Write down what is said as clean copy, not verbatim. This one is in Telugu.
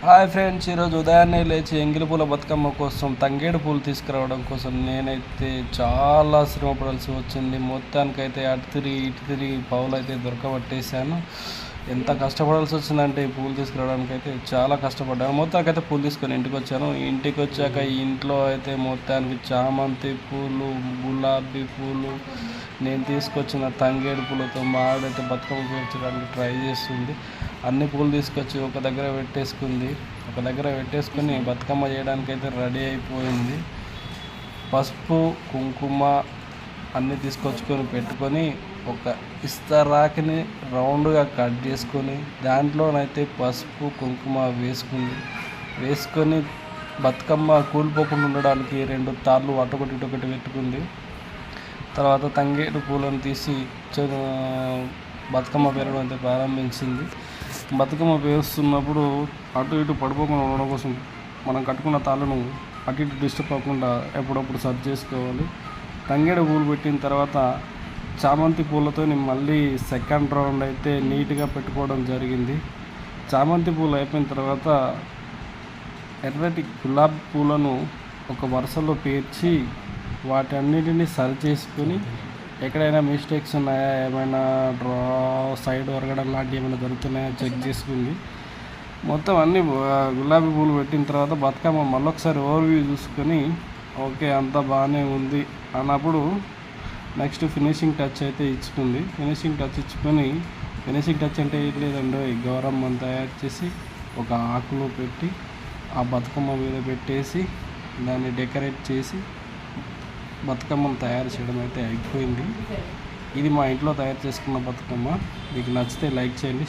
హాయ్ ఫ్రెండ్స్, ఈరోజు ఉదయాన్నే లేచి ఎంగిలి పూల బతుకమ్మ కోసం తంగేడు పూలు తీసుకురావడం కోసం నేనైతే చాలా శ్రమపడాల్సి వచ్చింది. మొత్తానికైతే అటు తిరిగి ఇటు తిరిగి పావులు అయితే దొరకబట్టేశాను. ఎంత కష్టపడాల్సి వచ్చిందంటే ఈ పూలు తీసుకురావడానికి అయితే చాలా కష్టపడ్డాను. మొత్తానికైతే పూలు తీసుకొని ఇంటికి వచ్చాను. ఇంటికి వచ్చాక ఇంట్లో అయితే మొత్తానికి చామంతి పూలు, గులాబీ పూలు, నేను తీసుకొచ్చిన తంగేడు పూలతో మా ఆవిడైతే బతుకమ్మ పేర్చడానికి ట్రై చేస్తుంది. అన్ని పూలు తీసుకొచ్చి ఒక దగ్గర పెట్టేసుకొని బతుకమ్మ చేయడానికి అయితే రెడీ అయిపోయింది. పసుపు, కుంకుమ అన్నీ తీసుకొచ్చుకొని పెట్టుకొని ఒక ఇస్తరాకిని రౌండ్గా కట్ చేసుకొని దాంట్లోనైతే పసుపు, కుంకుమ వేసుకొని బతుకమ్మ కూలిపోకుండా ఉండడానికి 2 తాళ్ళు అటొకటి ఇటొకటి పెట్టుకుంది. తర్వాత తంగేడు పూలను తీసి బతుకమ్మ పేరడం అయితే ప్రారంభించింది. బతుకమ్మ పేరుస్తున్నప్పుడు అటు ఇటు పడిపోకుండా ఉండడం కోసం మనం కట్టుకున్న తాళ్ళను అటు ఇటు డిస్టర్బ్ అవ్వకుండా ఎప్పుడప్పుడు సర్చ్ చేసుకోవాలి. తంగేడు పూలు పెట్టిన తర్వాత చామంతి పూలతో మళ్ళీ సెకండ్ రౌండ్ అయితే నీట్గా పెట్టుకోవడం జరిగింది. చామంతి పూలు అయిపోయిన తర్వాత ఎర్రటి గులాబీ పూలను ఒక వరుసలో పేర్చి వాటన్నిటిని సరి చేసుకొని ఎక్కడైనా మిస్టేక్స్ ఉన్నాయా, ఏమైనా సైడ్ ఒరగడం లాంటివి ఏమైనా దొరుకుతున్నాయా చెక్ చేసుకుంది. మొత్తం అన్ని గులాబీ పూలు పెట్టిన తర్వాత బతుకమ్మ మళ్ళొకసారి ఓవర్వ్యూ చూసుకొని ఓకే అంతా బాగానే ఉంది అన్నప్పుడు నెక్స్ట్ ఫినిషింగ్ టచ్ అయితే ఇచ్చుకుంది. ఫినిషింగ్ టచ్ అంటే ఏం లేదండి, గౌరమ్మని తయారు చేసి ఒక ఆకులో పెట్టి ఆ బతుకమ్మ మీద పెట్టేసి దాన్ని డెకరేట్ చేసి బతుకమ్మను తయారు చేయడం అయితే అయిపోయింది. ఇది మా ఇంట్లో తయారు చేసుకున్న బతుకమ్మ. మీకు నచ్చితే లైక్ చేయండి.